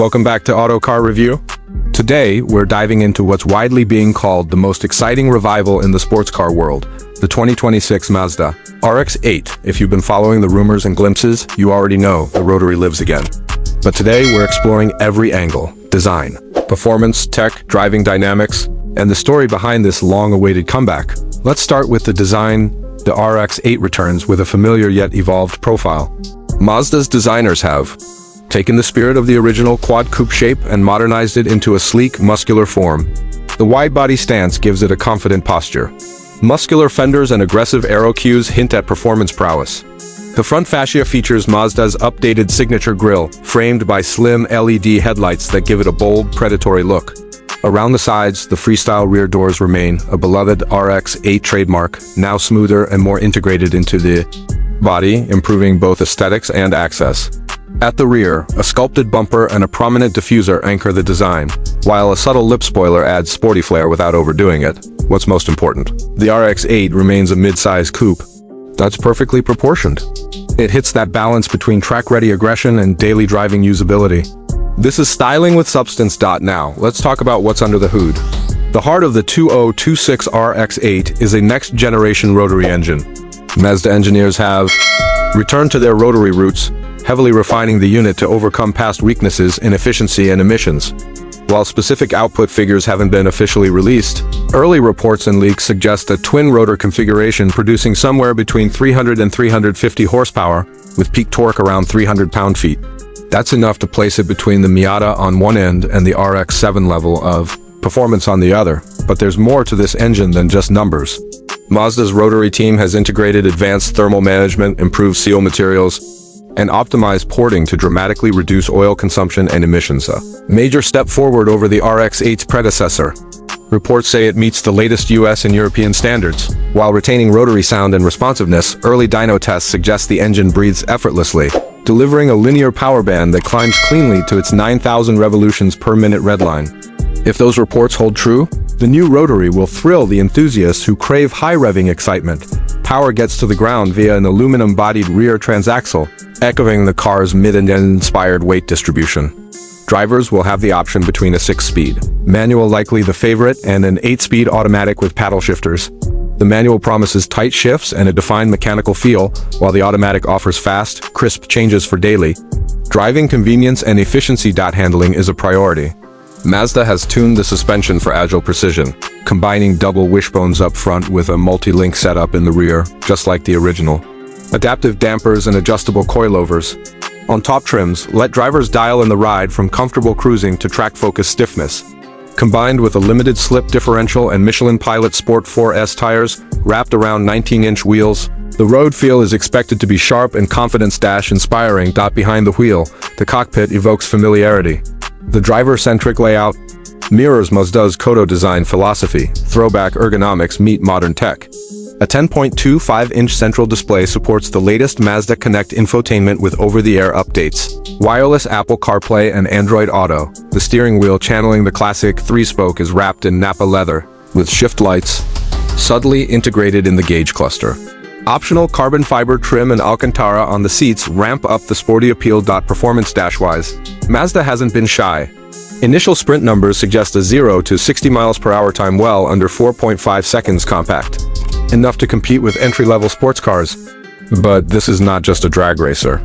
Welcome back to Auto Car Review. Today, we're diving into what's widely being called the most exciting revival in the sports car world, the 2026 Mazda RX-8. If you've been following the rumors and glimpses, you already know the Rotary lives again. But today, we're exploring every angle: design, performance, tech, driving dynamics, and the story behind this long-awaited comeback. Let's start with the design. The RX-8 returns with a familiar yet evolved profile. Mazda's designers have taken the spirit of the original quad coupe shape and modernized it into a sleek, muscular form. The wide-body stance gives it a confident posture. Muscular fenders and aggressive aero cues hint at performance prowess. The front fascia features Mazda's updated signature grille, framed by slim LED headlights that give it a bold, predatory look. Around the sides, the freestyle rear doors remain, a beloved RX-8 trademark, now smoother and more integrated into the body, improving both aesthetics and access. At the rear, a sculpted bumper and a prominent diffuser anchor the design, while a subtle lip spoiler adds sporty flair without overdoing it. What's most important? The RX-8 remains a mid-size coupe that's perfectly proportioned. It hits that balance between track-ready aggression and daily driving usability. This is styling with substance. Now, let's talk about what's under the hood. The heart of the 2026 RX-8 is a next-generation rotary engine. Mazda engineers have returned to their rotary roots, heavily refining the unit to overcome past weaknesses in efficiency and emissions. While specific output figures haven't been officially released, early reports and leaks suggest a twin-rotor configuration producing somewhere between 300 and 350 horsepower, with peak torque around 300 pound-feet. That's enough to place it between the Miata on one end and the RX-7 level of performance on the other. But there's more to this engine than just numbers. Mazda's rotary team has integrated advanced thermal management, improved seal materials, and optimized porting to dramatically reduce oil consumption and emissions. A major step forward over the RX-8's predecessor. Reports say it meets the latest US and European standards. While retaining rotary sound and responsiveness, early dyno tests suggest the engine breathes effortlessly, delivering a linear power band that climbs cleanly to its 9,000 revolutions per minute redline. If those reports hold true, the new rotary will thrill the enthusiasts who crave high-revving excitement. Power gets to the ground via an aluminum-bodied rear transaxle, echoing the car's mid-engine-inspired weight distribution. Drivers will have the option between a 6-speed, manual likely the favorite, and an 8-speed automatic with paddle shifters. The manual promises tight shifts and a defined mechanical feel, while the automatic offers fast, crisp changes for daily. Driving convenience and efficiency. Handling is a priority. Mazda has tuned the suspension for agile precision, combining double wishbones up front with a multi-link setup in the rear, just like the original. Adaptive dampers and adjustable coilovers. On top trims, let drivers dial in the ride from comfortable cruising to track-focused stiffness. Combined with a limited slip differential and Michelin Pilot Sport 4S tires wrapped around 19-inch wheels, the road feel is expected to be sharp and confidence-inspiring. Behind the wheel, the cockpit evokes familiarity. The driver-centric layout mirrors Mazda's Kodo design philosophy. Throwback ergonomics meet modern tech. A 10.25-inch central display supports the latest Mazda Connect infotainment with over-the-air updates, wireless Apple CarPlay and Android Auto. The steering wheel, channeling the classic 3-spoke, is wrapped in Napa leather, with shift lights subtly integrated in the gauge cluster. Optional carbon fiber trim and Alcantara on the seats ramp up the sporty appeal. Performance-wise, Mazda hasn't been shy. Initial sprint numbers suggest a 0 to 60 miles per hour time well under 4.5 seconds, compact enough to compete with entry-level sports cars. But this is not just a drag racer.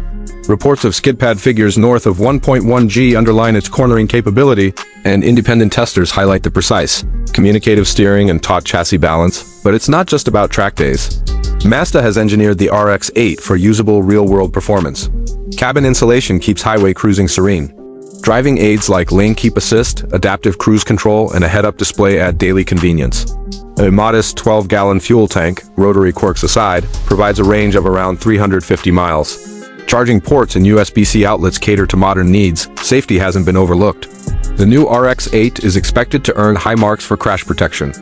Reports of skid pad figures north of 1.1 G underline its cornering capability, and independent testers highlight the precise, communicative steering and taut chassis balance. But it's not just about track days. Mazda has engineered the RX-8 for usable real-world performance. Cabin insulation keeps highway cruising serene. Driving aids like lane keep assist, adaptive cruise control, and a head-up display add daily convenience. A modest 12-gallon fuel tank, rotary quirks aside, provides a range of around 350 miles. Charging ports and USB-C outlets cater to modern needs. Safety hasn't been overlooked. The new RX-8 is expected to earn high marks for crash protection.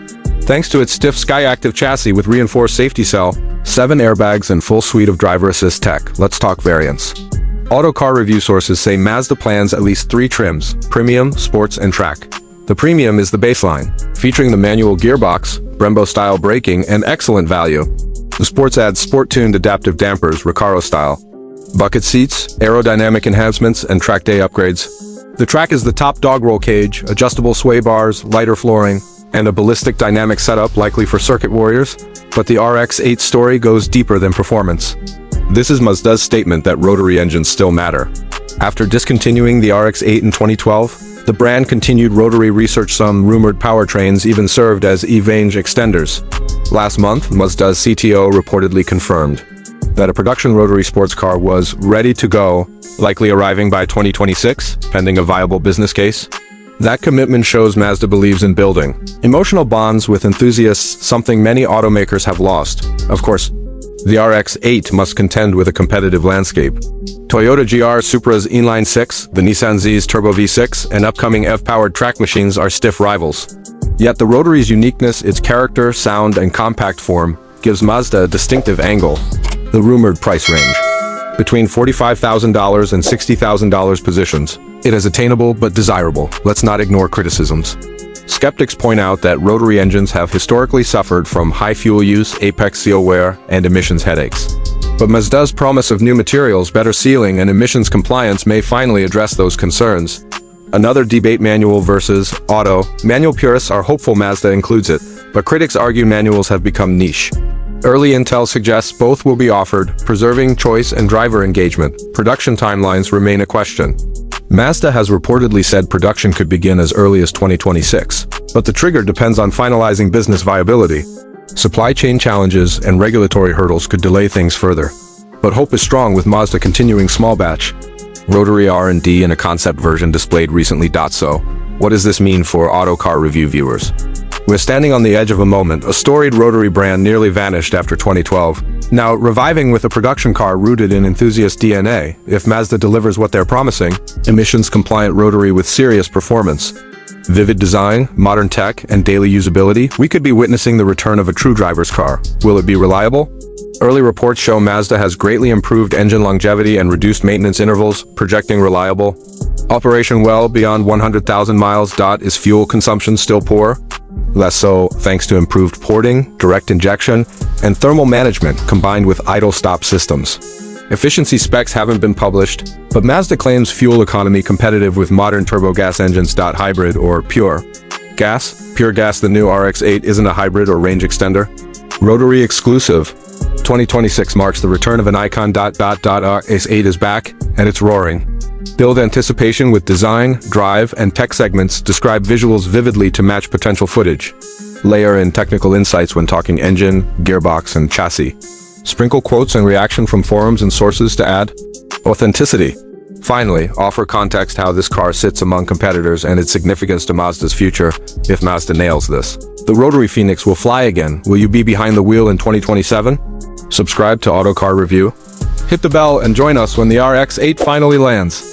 Thanks to its stiff Skyactiv chassis with reinforced safety cell, 7 airbags, and full suite of driver assist tech. Let's talk variants. Auto car review sources say Mazda plans at least 3 trims: Premium, Sports, and Track. The Premium is the baseline, featuring the manual gearbox, Brembo-style braking, and excellent value. The Sports adds sport-tuned adaptive dampers, Recaro style, bucket seats, aerodynamic enhancements, and track day upgrades. The track is the top dog roll cage, adjustable sway bars, lighter flooring, and a ballistic dynamic setup likely for circuit warriors, but the RX-8 story goes deeper than performance. This is Mazda's statement that rotary engines still matter. After discontinuing the RX-8 in 2012, the brand continued rotary research. Some rumored powertrains even served as E-range extenders. Last month, Mazda's CTO reportedly confirmed that a production rotary sports car was ready to go, likely arriving by 2026, pending a viable business case. That commitment shows Mazda believes in building emotional bonds with enthusiasts, something many automakers have lost. Of course, the RX-8 must contend with a competitive landscape. Toyota GR Supra's inline 6, the Nissan Z's Turbo V6, and upcoming EV-powered track machines are stiff rivals. Yet the Rotary's uniqueness, its character, sound, and compact form, gives Mazda a distinctive angle. The rumored price range, between $45,000 and $60,000 positions. It is attainable but desirable. Let's not ignore criticisms. Skeptics point out that rotary engines have historically suffered from high fuel use, apex seal wear, and emissions headaches. But Mazda's promise of new materials, better sealing, and emissions compliance may finally address those concerns. Another debate: manual versus auto. Manual purists are hopeful Mazda includes it, but critics argue manuals have become niche. Early intel suggests both will be offered, preserving choice and driver engagement. Production timelines remain a question. Mazda has reportedly said production could begin as early as 2026, but the trigger depends on finalizing business viability. Supply chain challenges and regulatory hurdles could delay things further. But hope is strong with Mazda continuing small batch rotary R&D in a concept version displayed recently. So, what does this mean for auto car review viewers? We're standing on the edge of a moment. A storied rotary brand nearly vanished after 2012. Now, reviving with a production car rooted in enthusiast DNA. If Mazda delivers what they're promising, emissions-compliant rotary with serious performance, vivid design, modern tech, and daily usability, we could be witnessing the return of a true driver's car. Will it be reliable? Early reports show Mazda has greatly improved engine longevity and reduced maintenance intervals, projecting reliable operation well beyond 100,000 miles. Is fuel consumption still poor? Less so, thanks to improved porting, direct injection, and thermal management combined with idle stop systems. Efficiency specs haven't been published, but Mazda claims fuel economy competitive with modern turbo gas engines. Hybrid or pure gas? Pure gas. The new RX-8 isn't a hybrid or range extender. Rotary exclusive. 2026 marks the return of an icon. RX-8 is back, and it's roaring. Build anticipation with design, drive, and tech segments. Describe visuals vividly to match potential footage. Layer in technical insights when talking engine, gearbox, and chassis. Sprinkle quotes and reaction from forums and sources to add authenticity. Finally, offer context how this car sits among competitors and its significance to Mazda's future. If Mazda nails this, the Rotary Phoenix will fly again. Will you be behind the wheel in 2027? Subscribe to Auto Car Review. Hit the bell and join us when the RX-8 finally lands.